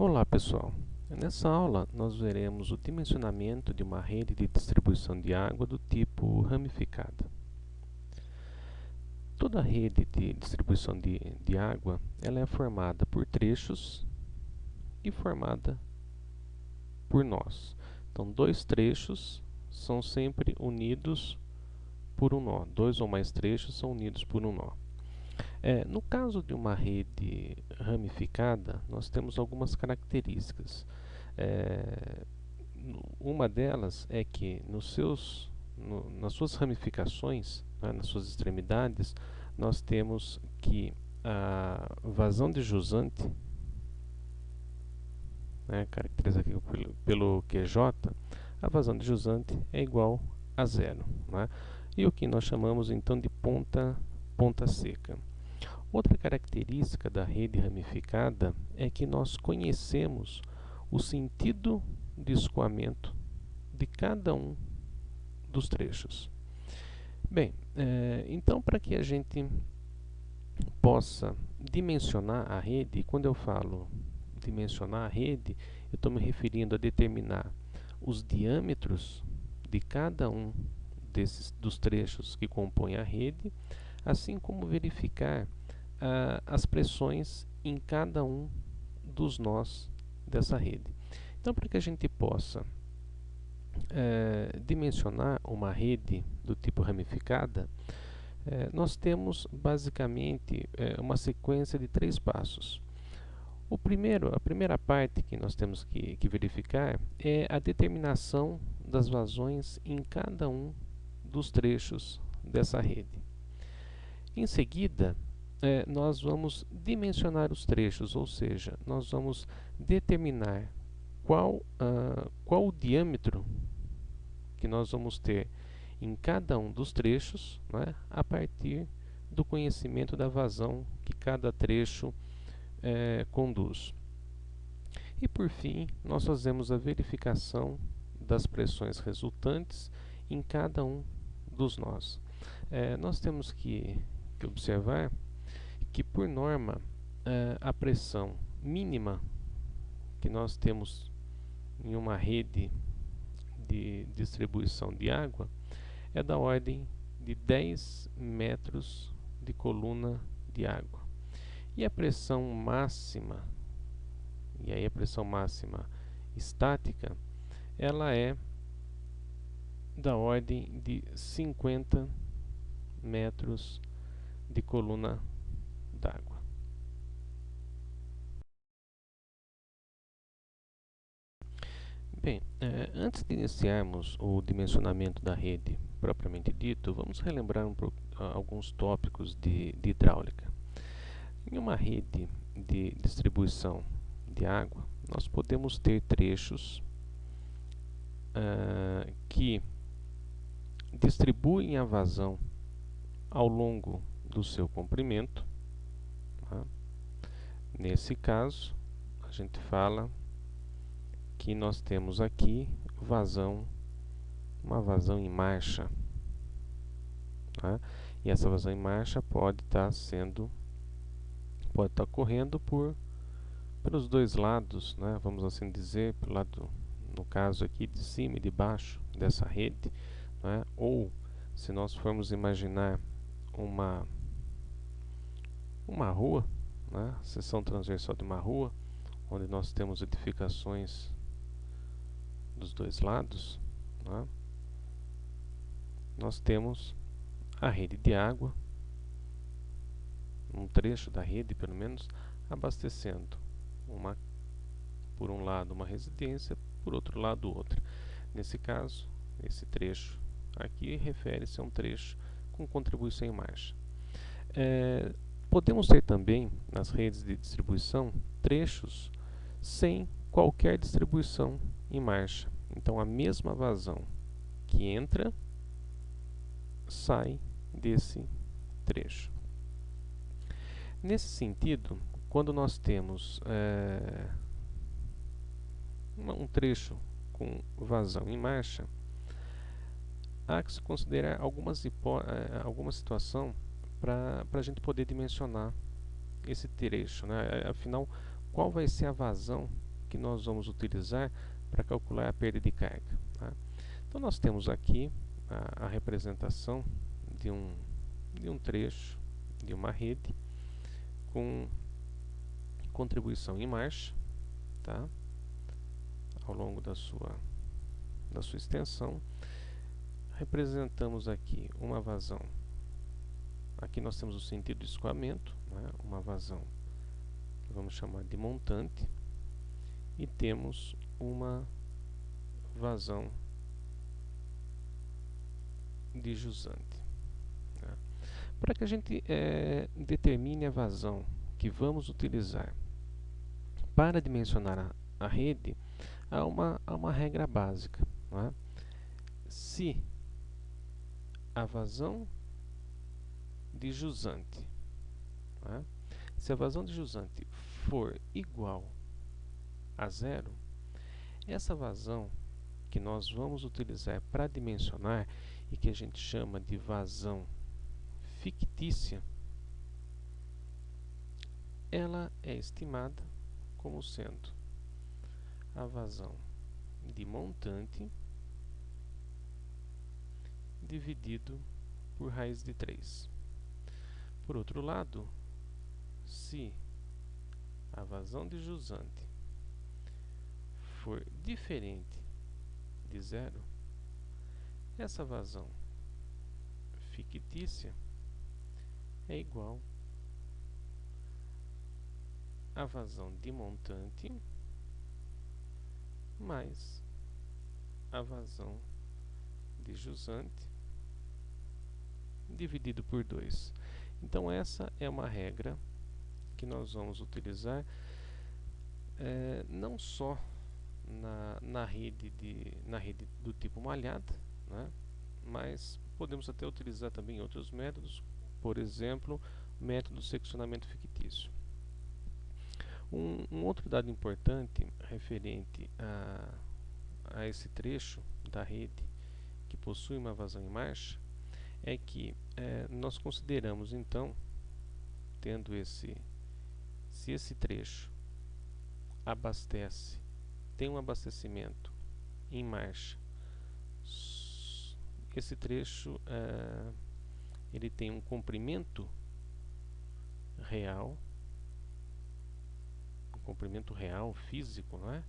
Olá pessoal, nessa aula nós veremos o dimensionamento de uma rede de distribuição de água do tipo ramificada. Toda rede de distribuição de água ela é formada por trechos e formada por nós. Então, dois trechos são sempre unidos por um nó, dois ou mais trechos são unidos por um nó. No caso de uma rede ramificada, nós temos algumas características. É, uma delas é que nas suas ramificações, né, nas suas extremidades, nós temos que a vazão de jusante, né, caracterizada aqui pelo QJ, a vazão de jusante é igual a zero, né? E o que nós chamamos então de ponta seca. Outra característica da rede ramificada é que nós conhecemos o sentido de escoamento de cada um dos trechos. Bem, então para que a gente possa dimensionar a rede, e quando eu falo dimensionar a rede, eu estou me referindo a determinar os diâmetros de cada um dos trechos que compõem a rede, assim como verificar as pressões em cada um dos nós dessa rede. Então, para que a gente possa dimensionar uma rede do tipo ramificada, nós temos basicamente uma sequência de 3 passos. A primeira parte que nós temos que verificar é a determinação das vazões em cada um dos trechos dessa rede. Em seguida, nós vamos dimensionar os trechos, ou seja, nós vamos determinar qual o diâmetro que nós vamos ter em cada um dos trechos, né, a partir do conhecimento da vazão que cada trecho conduz. E por fim, nós fazemos a verificação das pressões resultantes em cada um dos nós. Nós temos que observar que, por norma, a pressão mínima que nós temos em uma rede de distribuição de água é da ordem de 10 metros de coluna de água. E a pressão máxima, e aí a pressão máxima estática, ela é da ordem de 50 metros de coluna d'água. Bem, antes de iniciarmos o dimensionamento da rede propriamente dito, vamos relembrar alguns tópicos de hidráulica. Em uma rede de distribuição de água, nós podemos ter trechos que distribuem a vazão ao longo do seu comprimento. Tá? Nesse caso, a gente fala que nós temos aqui uma vazão em marcha. Tá? E essa vazão em marcha pode estar correndo pelos dois lados, né? Vamos assim dizer, pelo lado, no caso aqui, de cima e de baixo dessa rede, né? Ou, se nós formos imaginar uma rua, né? Seção transversal de uma rua, onde nós temos edificações dos dois lados, né? Nós temos a rede de água, um trecho da rede pelo menos, abastecendo por um lado uma residência, por outro lado outra. Nesse caso, esse trecho aqui refere-se a um trecho com contribuição em marcha. Podemos ter também, nas redes de distribuição, trechos sem qualquer distribuição em marcha. Então, a mesma vazão que entra, sai desse trecho. Nesse sentido, quando nós temos um trecho com vazão em marcha, há que se considerar alguma situação para a gente poder dimensionar esse trecho, né? Afinal, qual vai ser a vazão que nós vamos utilizar para calcular a perda de carga, tá? Então nós temos aqui a representação de um trecho de uma rede com contribuição em marcha, tá? Ao longo da sua extensão. Representamos aqui uma vazão. Aqui nós temos o sentido de escoamento, né? Uma vazão que vamos chamar de montante, e temos uma vazão de jusante, né? Para que a gente determine a vazão que vamos utilizar para dimensionar a rede, há uma regra básica, né? Se a vazão de jusante, né? Se a vazão de jusante for igual a zero, essa vazão que nós vamos utilizar para dimensionar e que a gente chama de vazão fictícia, ela é estimada como sendo a vazão de montante dividido por raiz de 3. Por outro lado, se a vazão de jusante for diferente de zero, essa vazão fictícia é igual à vazão de montante mais a vazão de jusante dividido por 2. Então essa é uma regra que nós vamos utilizar não só na rede do tipo malhada, né? Mas podemos até utilizar também outros métodos, por exemplo, o método do seccionamento fictício. Um outro dado importante referente a esse trecho da rede que possui uma vazão em marcha é que nós consideramos, então, se esse trecho tem um abastecimento em marcha, esse trecho ele tem um comprimento real, físico, não é?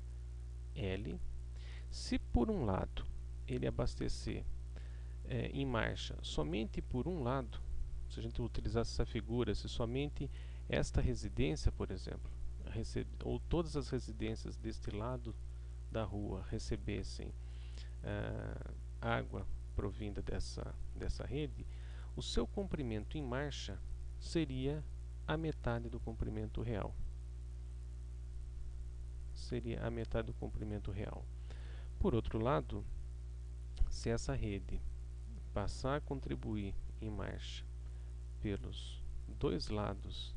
L. Se por um lado ele abastecer em marcha somente por um lado, se a gente utilizasse essa figura, se somente esta residência, por exemplo, ou todas as residências deste lado da rua recebessem água provinda dessa rede, o seu comprimento em marcha seria a metade do comprimento real. Por outro lado, se essa rede passar a contribuir em marcha pelos dois lados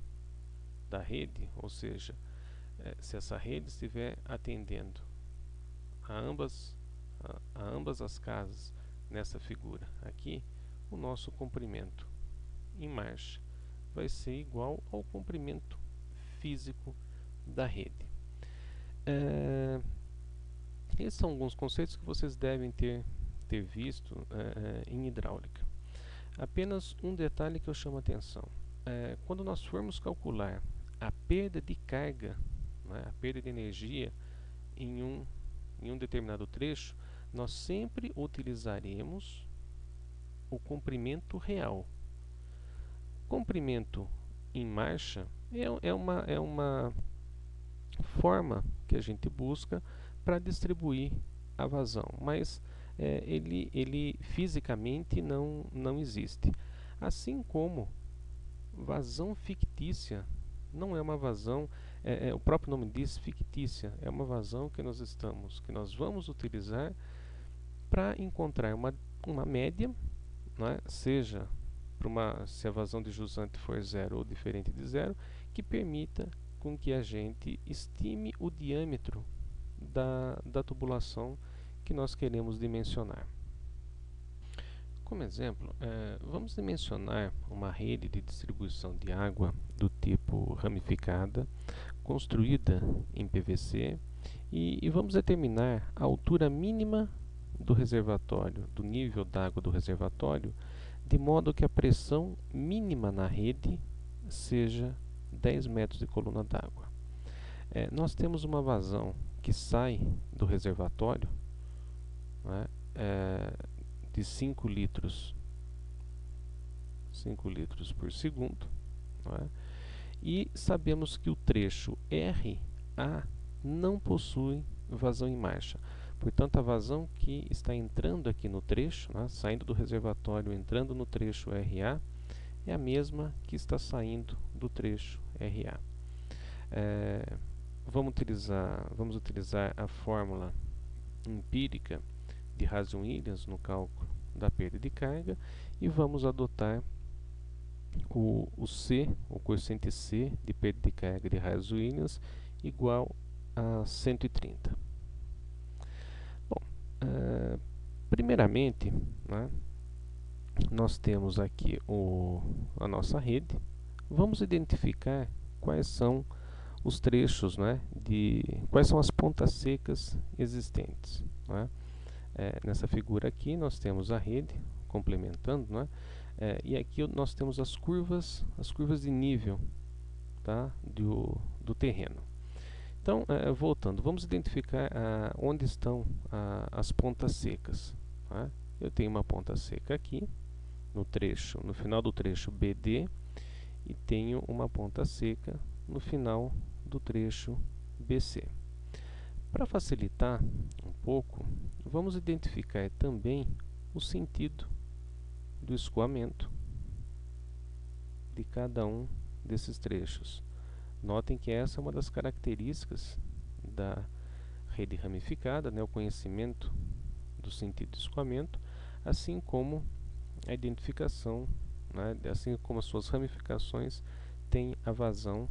da rede, ou seja, se essa rede estiver atendendo a ambas as casas nessa figura aqui, o nosso comprimento em marcha vai ser igual ao comprimento físico da rede. Esses são alguns conceitos que vocês devem ter visto em hidráulica. Apenas um detalhe que eu chamo a atenção. Quando nós formos calcular a perda de carga, né, a perda de energia em um determinado trecho, nós sempre utilizaremos o comprimento real. Comprimento em marcha é uma forma que a gente busca para distribuir a vazão, mas ele fisicamente não existe. Assim como vazão fictícia não é uma vazão, o próprio nome diz fictícia, é uma vazão que nós vamos utilizar para encontrar uma média, né, seja se a vazão de jusante for zero ou diferente de zero, que permita com que a gente estime o diâmetro da tubulação que nós queremos dimensionar. Como exemplo, vamos dimensionar uma rede de distribuição de água do tipo ramificada, construída em PVC E vamos determinar a altura mínima do reservatório, do nível d'água do reservatório, de modo que a pressão mínima na rede seja 10 metros de coluna d'água. Nós temos uma vazão que sai do reservatório, né, de 5 litros por segundo, né, e sabemos que o trecho RA não possui vazão em marcha. Portanto, a vazão que está entrando aqui no trecho, né, saindo do reservatório, entrando no trecho RA, é a mesma que está saindo do trecho RA. Vamos utilizar a fórmula empírica de Rason-Williams no cálculo da perda de carga e vamos adotar o C, o coeficiente C de perda de carga de Rason-Williams igual a 130. Bom, primeiramente, né, nós temos aqui a nossa rede. Vamos identificar quais são os trechos, né, quais são as pontas secas existentes, né? Nessa figura aqui nós temos a rede complementando, né? E aqui nós temos as curvas de nível, tá, do terreno. Então, voltando, vamos identificar onde estão as pontas secas, tá? Eu tenho uma ponta seca aqui no final do trecho BD e tenho uma ponta seca no final do trecho BC. Para facilitar um pouco, vamos identificar também o sentido do escoamento de cada um desses trechos. Notem que essa é uma das características da rede ramificada, né, o conhecimento do sentido de escoamento, assim como a identificação, né, assim como as suas ramificações têm a vazão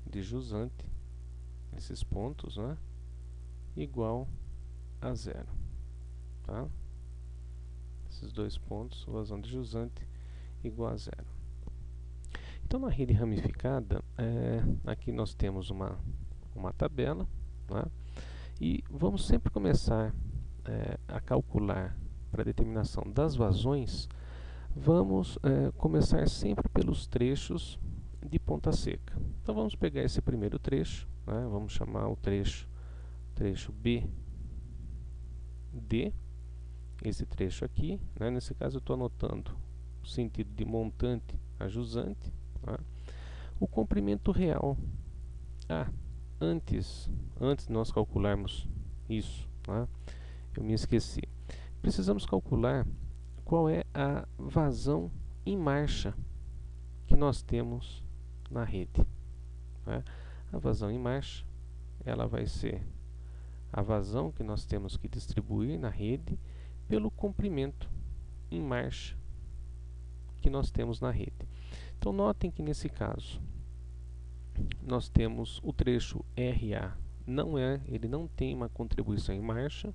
de jusante, esses pontos, né, igual a zero, tá? Esses dois pontos, vazão de jusante igual a zero. Então, na rede ramificada, aqui nós temos uma tabela, né? E vamos sempre começar a calcular para a determinação das vazões. Vamos começar sempre pelos trechos de ponta seca. Então vamos pegar esse primeiro trecho, né? Vamos chamar o trecho BD, esse trecho aqui, né? Nesse caso eu estou anotando o sentido de montante a jusante, tá? O comprimento real. Antes de nós calcularmos isso, tá? Eu me esqueci. Precisamos calcular qual é a vazão em marcha que nós temos na rede, tá? A vazão em marcha, ela vai ser a vazão que nós temos que distribuir na rede pelo comprimento em marcha que nós temos na rede. Então notem que nesse caso nós temos o trecho RA, ele não tem uma contribuição em marcha.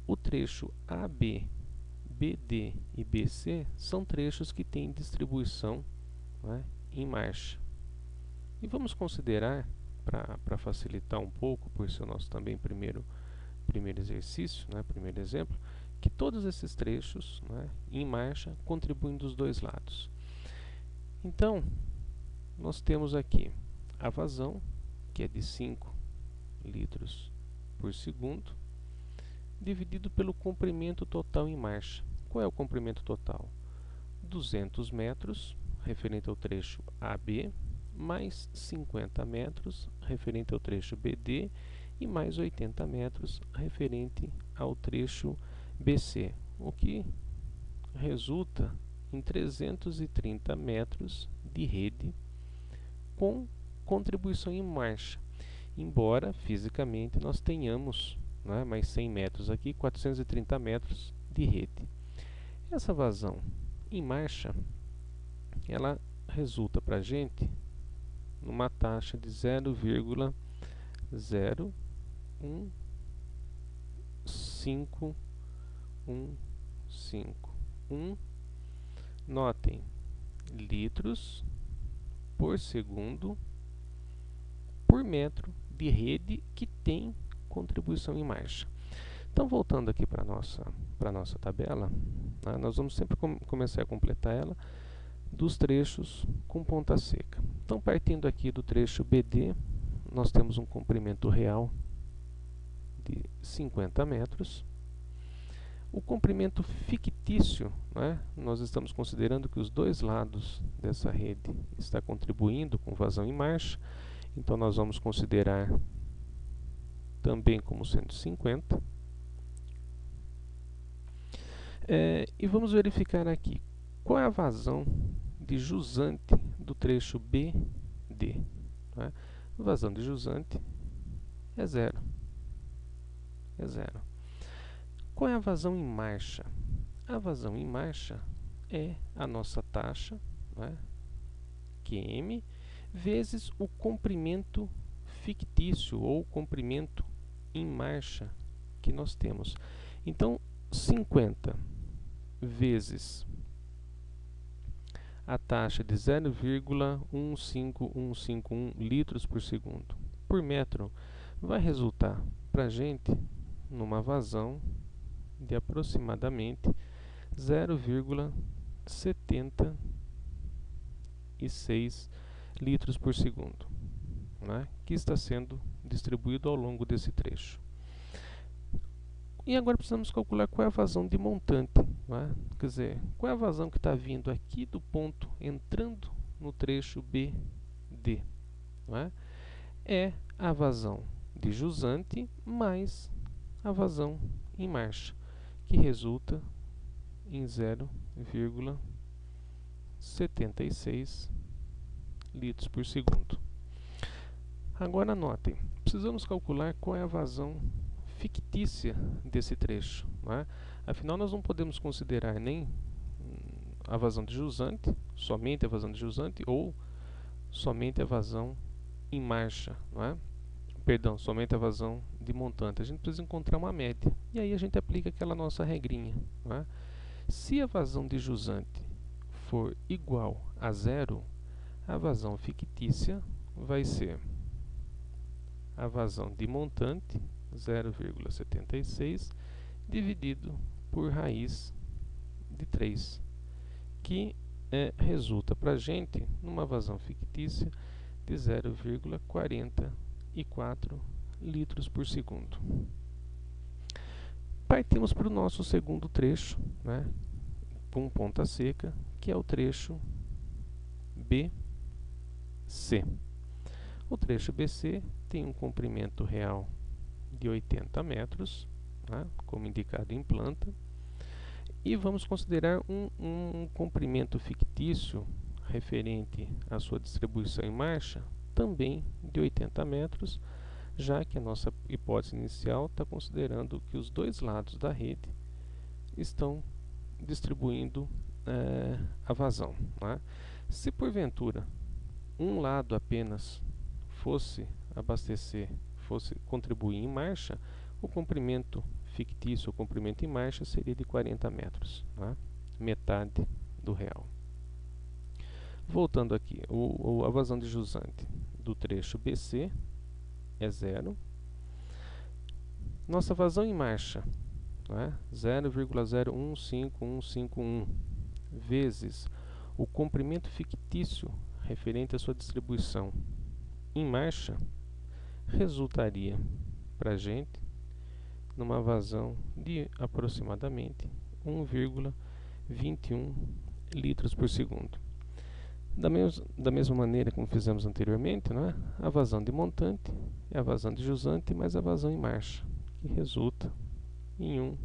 O trecho AB, BD e BC são trechos que têm distribuição, né, em marcha. E vamos considerar, para facilitar um pouco, por ser o nosso também primeiro exercício, né, primeiro exemplo, que todos esses trechos, né, em marcha contribuem dos dois lados. Então, nós temos aqui a vazão, que é de 5 litros por segundo, dividido pelo comprimento total em marcha. Qual é o comprimento total? 200 metros, referente ao trecho AB, mais 50 metros, referente ao trecho BD, e mais 80 metros, referente ao trecho BC, o que resulta em 330 metros de rede com contribuição em marcha, embora fisicamente nós tenhamos, né, mais 100 metros aqui, 430 metros de rede. Essa vazão em marcha, ela resulta para a gente numa taxa de 0,01551. Notem, litros por segundo por metro de rede que tem contribuição em marcha. Então, voltando aqui para a nossa tabela, né, nós vamos sempre começar a completar ela dos trechos com ponta seca. Então, partindo aqui do trecho BD, nós temos um comprimento real de 50 metros. O comprimento fictício, né, nós estamos considerando que os dois lados dessa rede está contribuindo com vazão em marcha, então nós vamos considerar também como 150. E vamos verificar aqui qual é a vazão de jusante do trecho BD. Né? A vazão de jusante é zero. Qual é a vazão em marcha? A vazão em marcha é a nossa taxa, né, QM, vezes o comprimento fictício ou comprimento em marcha que nós temos. Então, 50 vezes a taxa de 0,15151 litros por segundo por metro vai resultar para a gente numa vazão de aproximadamente 0,76 litros por segundo, né, que está sendo distribuído ao longo desse trecho. E agora precisamos calcular qual é a vazão de montante, né? Quer dizer, qual é a vazão que está vindo aqui do ponto entrando no trecho BD. Né? É a vazão de jusante mais a vazão em marcha, que resulta em 0,76 litros por segundo. Agora anotem, precisamos calcular qual é a vazão fictícia desse trecho. Né? Afinal, nós não podemos considerar nem a vazão de jusante, somente a vazão de jusante, ou somente a vazão em marcha. Não é? Perdão, somente a vazão de montante. A gente precisa encontrar uma média. E aí a gente aplica aquela nossa regrinha. Não é? Se a vazão de jusante for igual a zero, a vazão fictícia vai ser a vazão de montante, 0,76, dividido por raiz de 3, que resulta para a gente numa vazão fictícia de 0,44 litros por segundo. Partimos para o nosso segundo trecho, né, com ponta seca, que é o trecho BC. O trecho BC tem um comprimento real de 80 metros, né, como indicado em planta, e vamos considerar um comprimento fictício referente à sua distribuição em marcha também de 80 metros, já que a nossa hipótese inicial está considerando que os dois lados da rede estão distribuindo a vazão. Né? Se porventura um lado apenas fosse abastecer, fosse contribuir em marcha, o comprimento fictício, o comprimento em marcha, seria de 40 metros, né? Metade do real. Voltando aqui, a vazão de jusante do trecho BC é zero. Nossa vazão em marcha, né? 0,015151 vezes o comprimento fictício referente à sua distribuição em marcha, resultaria para a gente numa vazão de aproximadamente 1,21 litros por segundo. Da mesma maneira como fizemos anteriormente, né, a vazão de montante é a vazão de jusante mais a vazão em marcha, que resulta em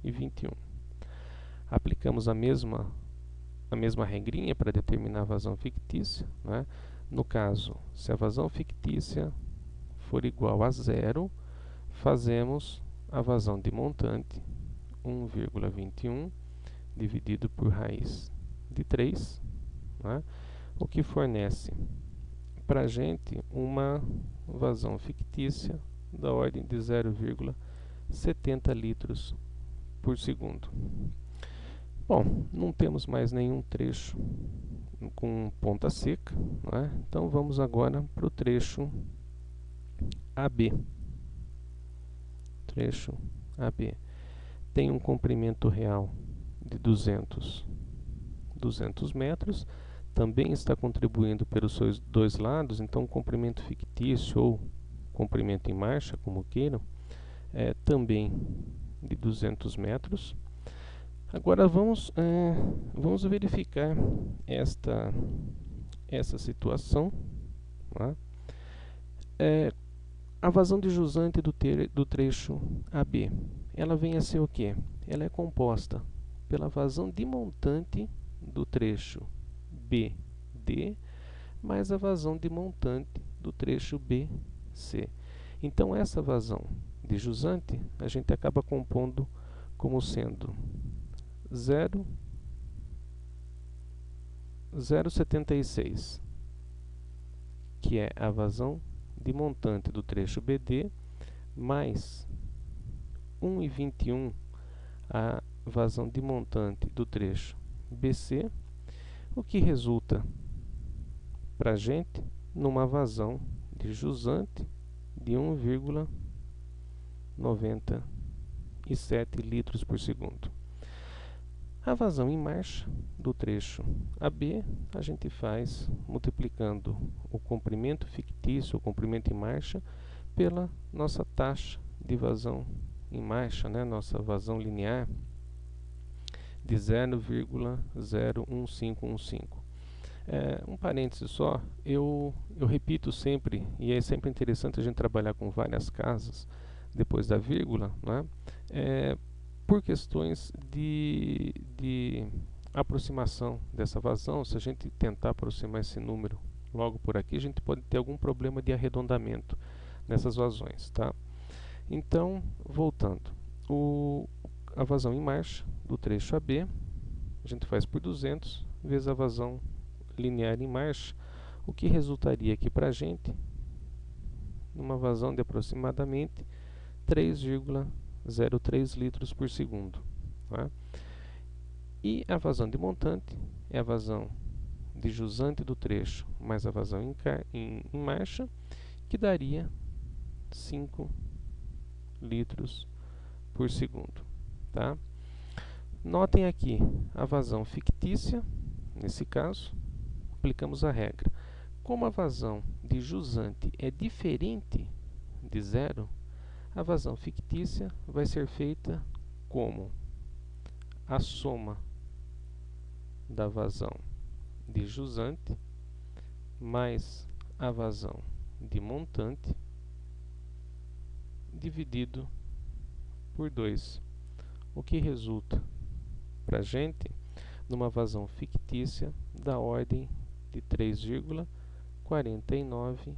1,21. Aplicamos a mesma regrinha para determinar a vazão fictícia. Né? No caso, se a vazão fictícia for igual a zero, fazemos a vazão de montante 1,21 dividido por raiz de 3, né? O que fornece para a gente uma vazão fictícia da ordem de 0,70 litros por segundo. Bom, não temos mais nenhum trecho com ponta seca, né? Então vamos agora para o trecho AB. Trecho AB tem um comprimento real de 200 metros, também está contribuindo pelos seus dois lados, então comprimento fictício ou comprimento em marcha, como queiram, é também de 200 metros. Agora vamos verificar essa situação. Tá? A vazão de jusante do trecho AB, ela vem a ser o quê? Ela é composta pela vazão de montante do trecho BD mais a vazão de montante do trecho BC. Então essa vazão de jusante a gente acaba compondo como sendo 0,76, que é a vazão de montante do trecho BD, mais 1,21 a vazão de montante do trecho BC, o que resulta para a gente numa vazão de jusante de 1,97 litros por segundo. A vazão em marcha do trecho AB a gente faz multiplicando o comprimento fictício, o comprimento em marcha, pela nossa taxa de vazão em marcha, né? Nossa vazão linear de 0,01515. Um parêntese só, eu repito sempre, e é sempre interessante a gente trabalhar com várias casas depois da vírgula, né? Por questões de aproximação dessa vazão. Se a gente tentar aproximar esse número logo por aqui, a gente pode ter algum problema de arredondamento nessas vazões, tá? Então, voltando, a vazão em marcha do trecho AB, a gente faz por 200 vezes a vazão linear em marcha, o que resultaria aqui para a gente numa vazão de aproximadamente 3,03 litros por segundo. Tá? E a vazão de montante é a vazão de jusante do trecho mais a vazão em marcha, que daria 5 litros por segundo. Tá? Notem aqui a vazão fictícia, nesse caso, aplicamos a regra. Como a vazão de jusante é diferente de zero, a vazão fictícia vai ser feita como a soma da vazão de jusante mais a vazão de montante dividido por 2, o que resulta para a gente numa vazão fictícia da ordem de 3,49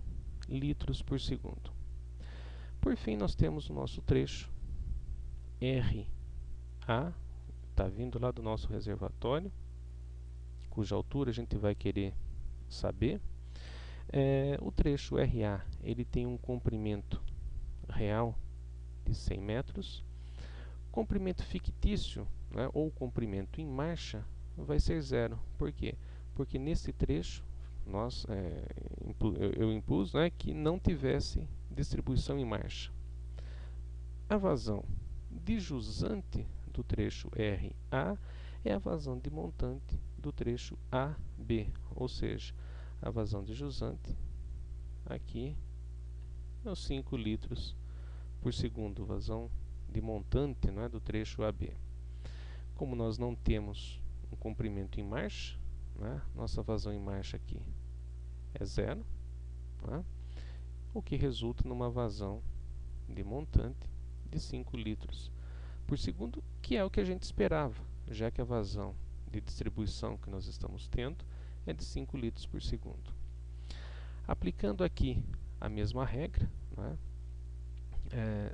litros por segundo. Por fim, nós temos o nosso trecho RA, está vindo lá do nosso reservatório, cuja altura a gente vai querer saber. O trecho RA ele tem um comprimento real de 100 metros. Comprimento fictício, né, ou comprimento em marcha, vai ser zero. Por quê? Porque nesse trecho eu impus, né, que não tivesse distribuição em marcha. A vazão de jusante do trecho RA é a vazão de montante do trecho AB, ou seja, a vazão de jusante aqui é os 5 litros por segundo, vazão de montante, não é, do trecho AB. Como nós não temos um comprimento em marcha, né, nossa vazão em marcha aqui é zero, né, o que resulta numa vazão de montante de 5 litros por segundo, que é o que a gente esperava, já que a vazão de distribuição que nós estamos tendo é de 5 litros por segundo. Aplicando aqui a mesma regra, né,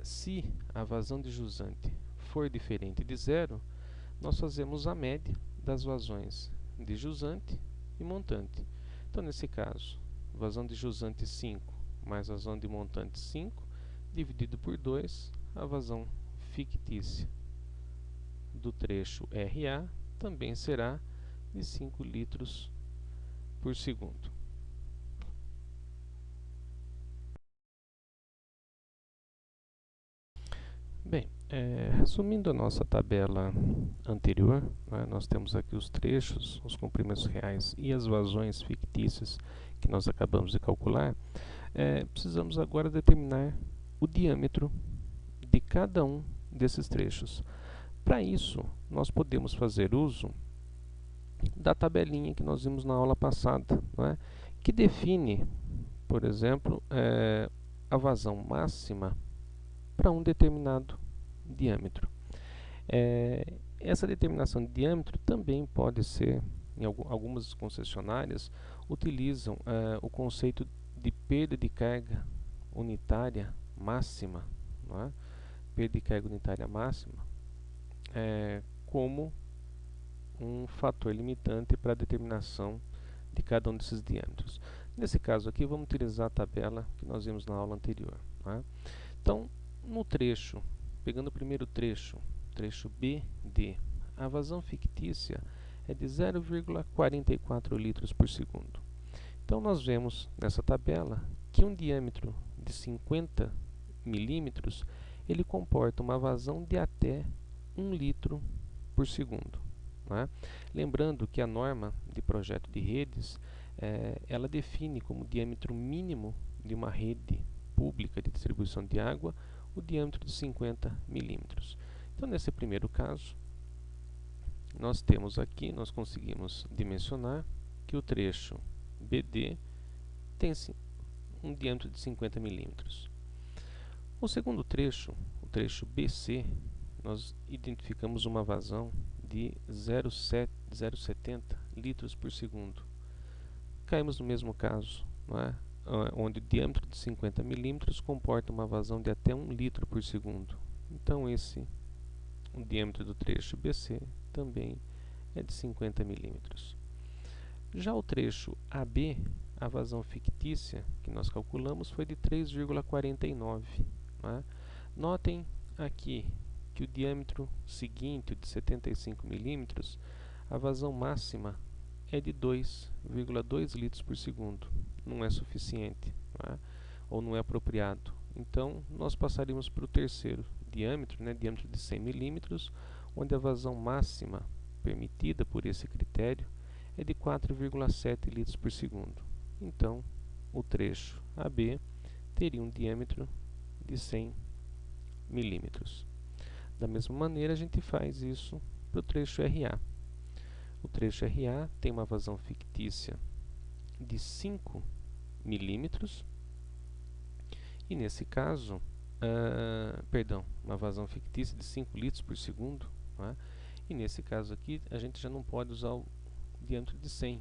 se a vazão de jusante for diferente de zero, nós fazemos a média das vazões de jusante e montante. Então, nesse caso, vazão de jusante 5 mais vazão de montante 5, dividido por 2, a vazão fictícia do trecho RA também será de 5 litros por segundo. Bem, resumindo a nossa tabela anterior, né, nós temos aqui os trechos, os comprimentos reais e as vazões fictícias que nós acabamos de calcular. Precisamos agora determinar o diâmetro de cada um desses trechos. Para isso, nós podemos fazer uso da tabelinha que nós vimos na aula passada, não é? Que define, por exemplo, a vazão máxima para um determinado diâmetro. Essa determinação de diâmetro também pode ser, em algumas concessionárias, utilizam o conceito de perda de carga unitária máxima, não é? Perda de carga unitária máxima, como um fator limitante para a determinação de cada um desses diâmetros. Nesse caso aqui, vamos utilizar a tabela que nós vimos na aula anterior. Tá? Então, no trecho, pegando o primeiro trecho, trecho BD, a vazão fictícia é de 0,44 litros por segundo. Então, nós vemos nessa tabela que um diâmetro de 50 milímetros ele comporta uma vazão de até 1 litro por segundo. Né? Lembrando que a norma de projeto de redes ela define como diâmetro mínimo de uma rede pública de distribuição de água o diâmetro de 50 milímetros. Então, nesse primeiro caso, nós temos aqui, nós conseguimos dimensionar que o trecho BD tem um diâmetro de 50 milímetros. O segundo trecho, o trecho BC, nós identificamos uma vazão de 0,70 litros por segundo. Caímos no mesmo caso, não é? Onde o diâmetro de 50 milímetros comporta uma vazão de até 1 litro por segundo. Então, o diâmetro do trecho BC também é de 50 milímetros. Já o trecho AB, a vazão fictícia que nós calculamos foi de 3,49. Né? Notem aqui que o diâmetro seguinte, o de 75 milímetros, a vazão máxima é de 2,2 litros por segundo. Não é suficiente, não é? Ou não é apropriado. Então, nós passaríamos para o terceiro diâmetro, né, diâmetro de 100 milímetros, onde a vazão máxima permitida por esse critério é de 4,7 litros por segundo. Então, o trecho AB teria um diâmetro de 100 milímetros. Da mesma maneira, a gente faz isso para o trecho RA. O trecho RA tem uma vazão fictícia de 5 milímetros e nesse caso, uma vazão fictícia de 5 litros por segundo, né? E nesse caso aqui a gente já não pode usar o diâmetro de 100,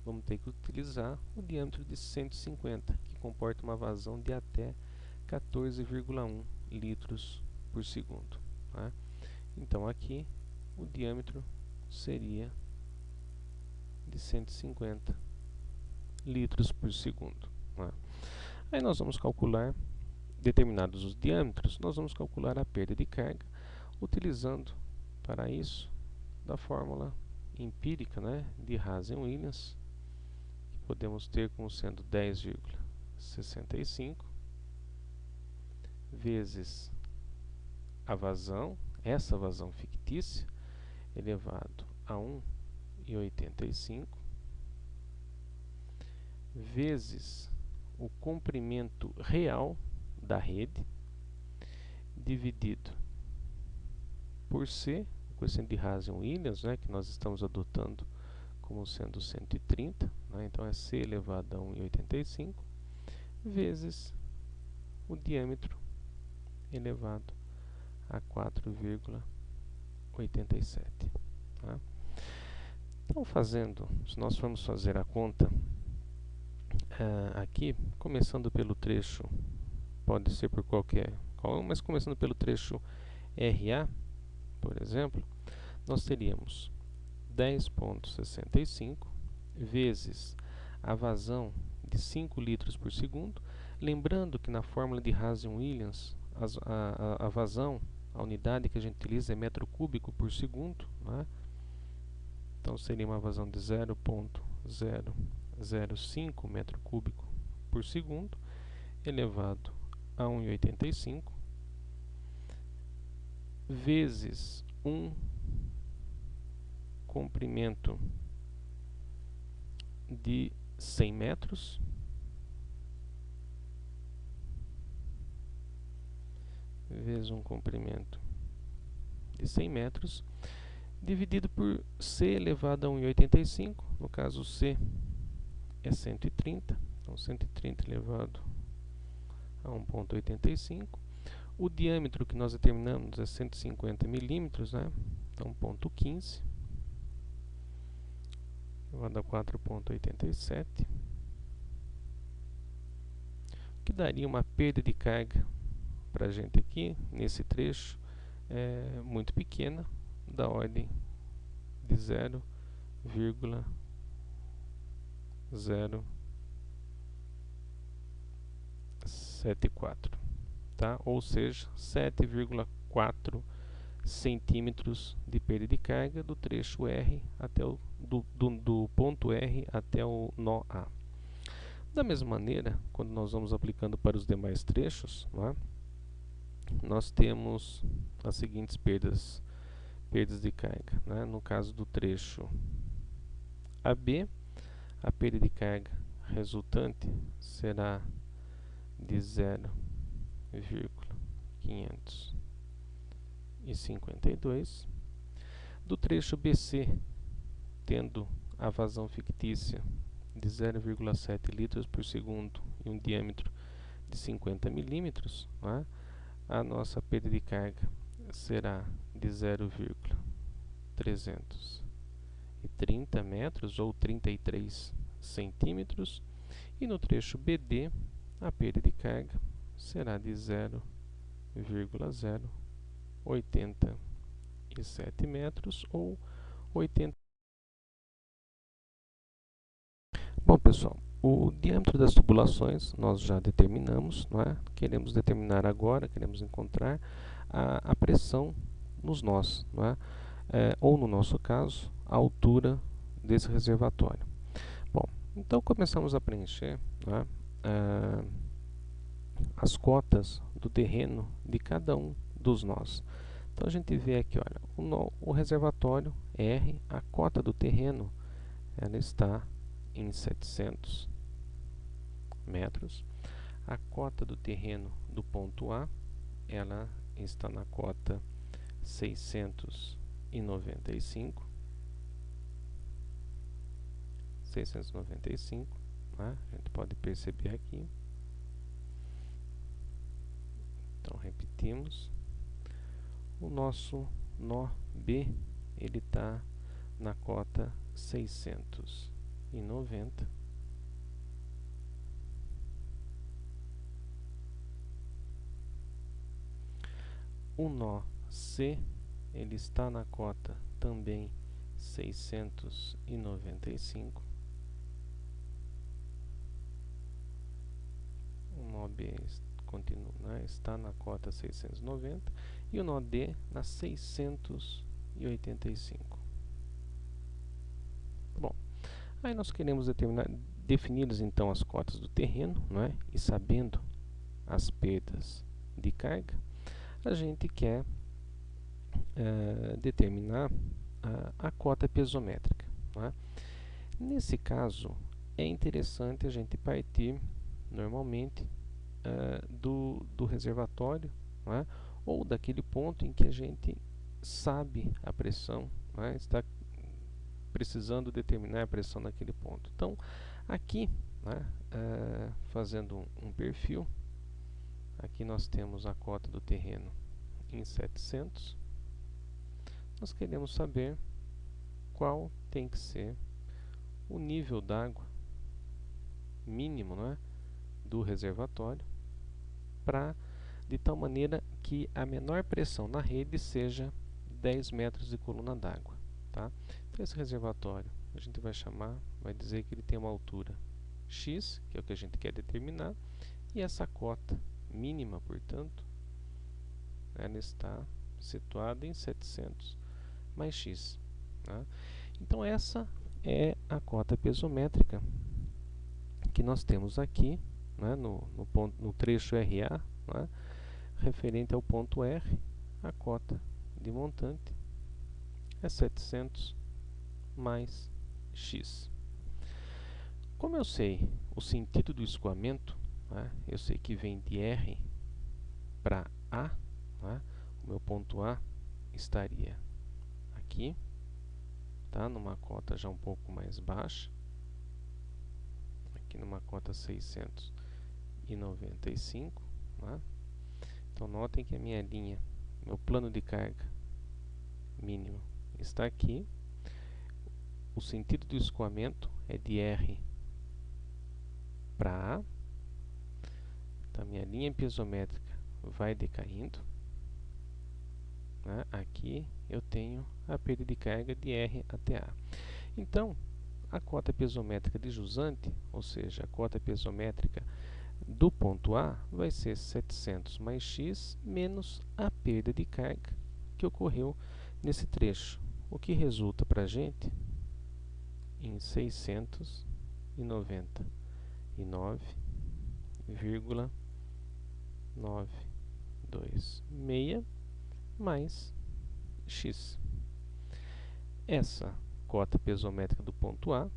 vamos ter que utilizar o diâmetro de 150, que comporta uma vazão de até 14,1 litros por segundo. Né? Então aqui o diâmetro seria de 150 litros por segundo. Né? Aí nós vamos calcular, determinados os diâmetros, nós vamos calcular a perda de carga, utilizando para isso da fórmula empírica, né, de Hazen-Williams, que podemos ter como sendo 10,65 vezes a vazão, essa vazão fictícia, elevado a 1,85 vezes o comprimento real da rede dividido por C, o coeficiente de Hazen-Williams, né, que nós estamos adotando como sendo 130, né, então é C elevado a 1,85 vezes o diâmetro elevado a 4,87. Tá? Então, se nós formos fazer a conta aqui, começando pelo trecho, pode ser por mas começando pelo trecho RA, por exemplo, nós teríamos 10,65 vezes a vazão de 5 litros por segundo. Lembrando que na fórmula de Hazen-Williams, a vazão, a unidade que a gente utiliza é metro cúbico por segundo. Né? Então seria uma vazão de 0,005 metro cúbico por segundo, elevado a 1,85 vezes um comprimento de 100 metros vezes um comprimento de 100 metros dividido por C elevado a 1,85, no caso C é 130, então 130 elevado a 1,85. O diâmetro que nós determinamos é 150 milímetros, né? Então 0,15 elevado a 4,87, que daria uma perda de carga para a gente aqui, nesse trecho, muito pequena, da ordem de 0,074, tá? Ou seja, 7,4 centímetros de perda de carga do trecho R até do ponto R até o nó A. Da mesma maneira, quando nós vamos aplicando para os demais trechos, né, nós temos as seguintes perdas de carga, né? No caso do trecho AB, a perda de carga resultante será de 0,552. Do trecho BC, tendo a vazão fictícia de 0,7 litros por segundo e um diâmetro de 50 milímetros, né, a nossa perda de carga será de 0,330 metros ou 33 centímetros, e no trecho BD a perda de carga será de 0,087 metros ou 80. Bom, pessoal, o diâmetro das tubulações nós já determinamos, não é? Queremos determinar agora, queremos encontrar a pressão nos nós, não é? Ou no nosso caso, a altura desse reservatório. Bom, então começamos a preencher, não é? As cotas do terreno de cada um dos nós. Então a gente vê aqui, olha, o reservatório R, a cota do terreno, ela está em 700 metros. A cota do terreno do ponto A, ela está na cota 695. 695, né? A gente pode perceber aqui. Então repetimos. O nosso nó B, ele está na cota 690. O nó C, ele está na cota também 695. O nó B continua, né, está na cota 690 e o nó D na 685. Bom, aí nós queremos definidas então as cotas do terreno, não é? E sabendo as perdas de carga, a gente quer determinar a cota piezométrica, não é? Nesse caso, é interessante a gente partir normalmente do reservatório, não é? Ou daquele ponto em que a gente sabe a pressão, não é? Está precisando determinar a pressão naquele ponto. Então, aqui, né, fazendo um perfil, aqui nós temos a cota do terreno em 700. Nós queremos saber qual tem que ser o nível d'água mínimo, né, do reservatório, de tal maneira que a menor pressão na rede seja 10 metros de coluna d'água. Tá? Então esse reservatório a gente vai dizer que ele tem uma altura x, que é o que a gente quer determinar, e essa cota mínima, portanto, ela está situada em 700 mais x. Tá? Então essa é a cota piezométrica que nós temos aqui, né, no trecho RA, né, referente ao ponto R, a cota de montante é 700 mais x. Como eu sei o sentido do escoamento, né, eu sei que vem de R para A, né, o meu ponto A estaria aqui, tá, numa cota já um pouco mais baixa, aqui numa cota 695, né. Então notem que a minha linha, meu plano de carga mínimo está aqui. O sentido do escoamento é de R para A. Então a minha linha piezométrica vai decaindo, né? Aqui eu tenho a perda de carga de R até A. Então, a cota piezométrica de jusante, ou seja, a cota piezométrica do ponto A, vai ser 700 mais x menos a perda de carga que ocorreu nesse trecho, o que resulta para a gente em 699,926 mais x. Essa cota piezométrica do ponto A,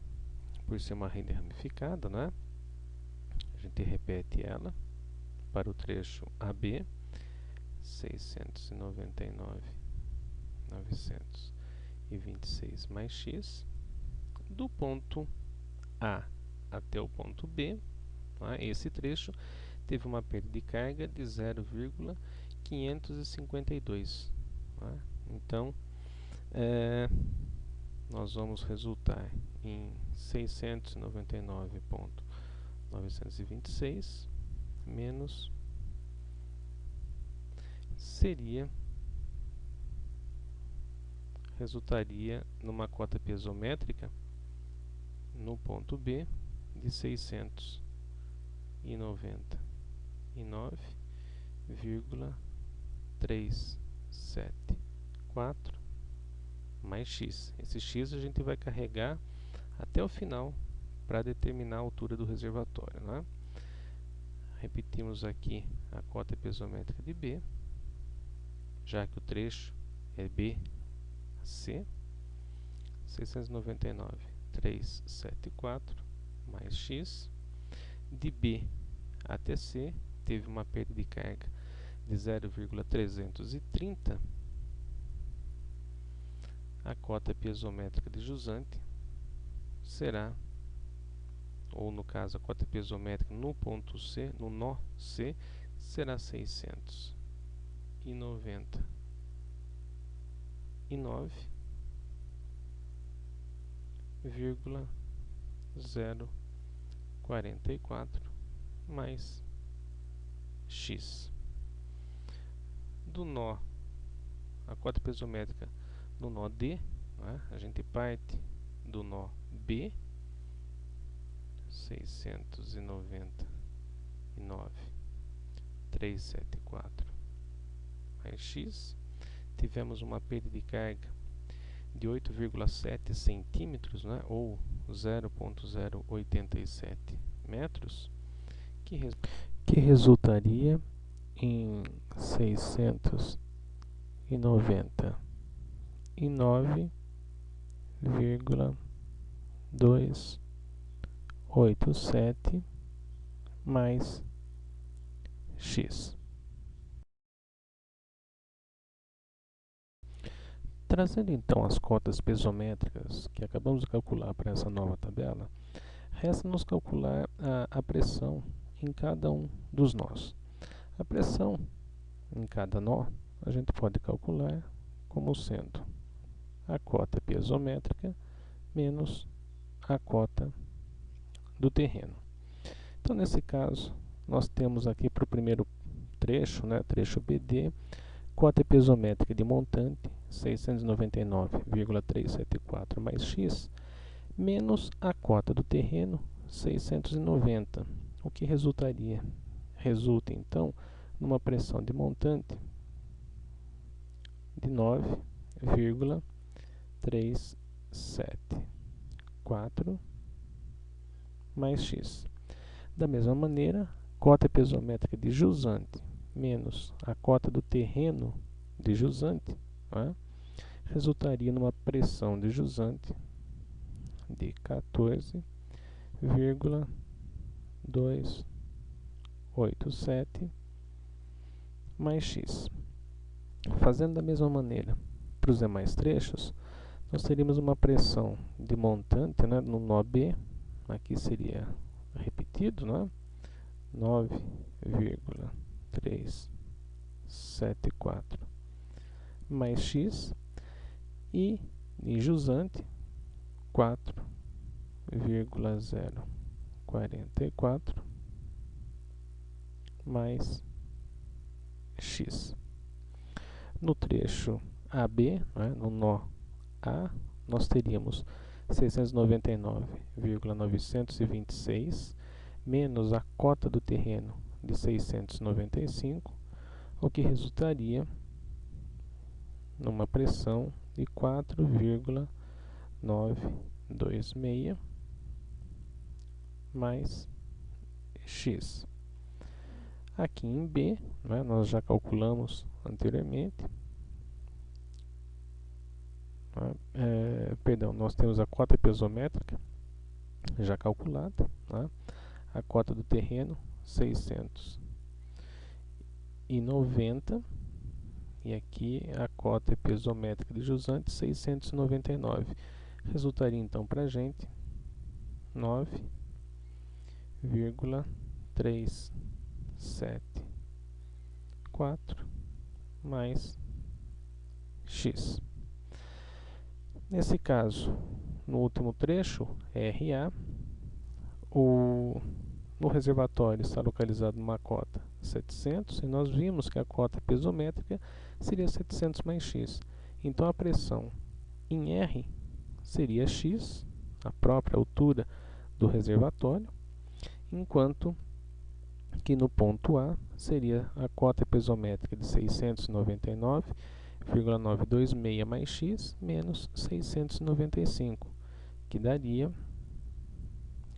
por ser uma rede ramificada, né, a gente repete ela para o trecho AB, 699,926 mais x, do ponto A até o ponto B, tá? Esse trecho teve uma perda de carga de 0,552. Tá? Então, nós vamos resultar em 699,926 menos resultaria numa cota piezométrica no ponto B de 699,374 mais x. Esse x a gente vai carregar até o final para determinar a altura do reservatório, né? Repetimos aqui a cota piezométrica de B, já que o trecho é BC, 699,374 mais x. De B até C teve uma perda de carga de 0,330. A cota piezométrica de jusante será, ou no caso a cota piezométrica no ponto C, no nó C, será 699,044 mais x. Do nó, a cota piezométrica no nó D, né, a gente parte do nó B, 699,374 mais x. Tivemos uma perda de carga de 8,7 centímetros, né, ou 0,087 metros, que resultaria em 699,287 mais x. Trazendo então as cotas piezométricas que acabamos de calcular para essa nova tabela, resta-nos calcular a pressão em cada um dos nós. A pressão em cada nó a gente pode calcular como sendo a cota piezométrica menos a cota do terreno. Então, nesse caso, nós temos aqui para o primeiro trecho, né, trecho BD, cota piezométrica de montante, 699,374 mais x, menos a cota do terreno, 690, o que resulta então numa pressão de montante de 9,374 mais x. Da mesma maneira, cota piezométrica de jusante menos a cota do terreno de jusante não é? Resultaria numa pressão de jusante de 14,287 mais x. Fazendo da mesma maneira para os demais trechos, nós teríamos uma pressão de montante, né, no nó B, aqui seria repetido, né, 9,374 mais x, e em jusante 4,044 mais x. No trecho AB, né, no nó A, nós teríamos 699,926 menos a cota do terreno de 695, o que resultaria numa pressão de 4,926 mais x. Aqui em B, né, nós já calculamos anteriormente, perdão, nós temos a cota piezométrica já calculada, né, a cota do terreno 690 e aqui a cota piezométrica de jusante 699. Resultaria então para a gente 9,374 mais x. Nesse caso, no último trecho, RA, no reservatório está localizado numa cota 700 e nós vimos que a cota piezométrica seria 700 mais x. Então a pressão em R seria x, a própria altura do reservatório, enquanto que no ponto A seria a cota piezométrica de 699,926 mais x menos 695, que daria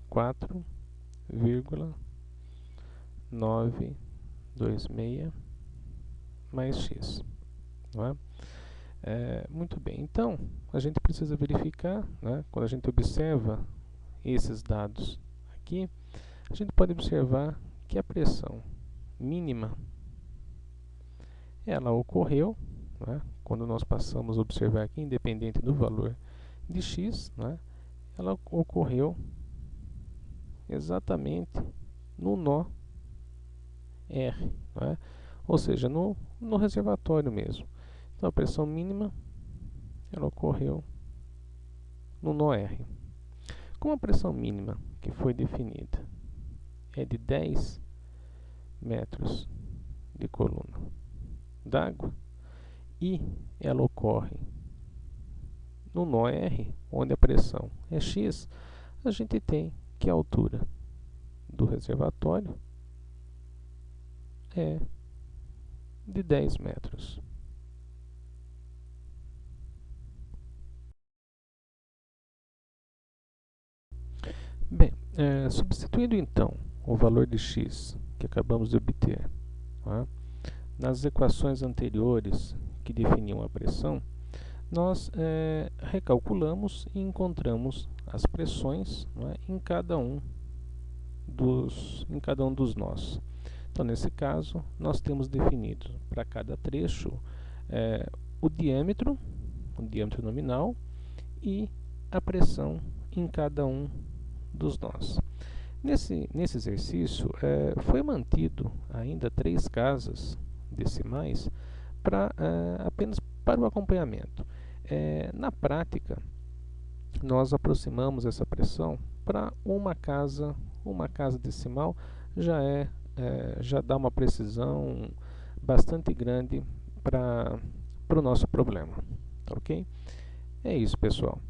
4,926 mais x. Não é? Muito bem, então a gente precisa verificar, né, quando a gente observa esses dados aqui, a gente pode observar que a pressão mínima ela ocorreu, né, quando nós passamos a observar aqui, independente do valor de x, né, ela ocorreu exatamente no nó R, né, ou seja, no reservatório mesmo. Então a pressão mínima ela ocorreu no nó R. Como a pressão mínima que foi definida é de 10 metros de coluna d'água e ela ocorre no nó R, onde a pressão é x, a gente tem que a altura do reservatório é de 10 metros. Bem, substituindo então o valor de x que acabamos de obter, tá, nas equações anteriores que definiam a pressão, nós recalculamos e encontramos as pressões, não é, em cada um dos nós. Então, nesse caso, nós temos definido para cada trecho o diâmetro nominal e a pressão em cada um dos nós. Nesse exercício, foi mantido ainda 3 casas decimais apenas para o acompanhamento. Na prática, nós aproximamos essa pressão para uma casa decimal, já dá uma precisão bastante grande para o nosso problema. Tá, ok? É isso, pessoal.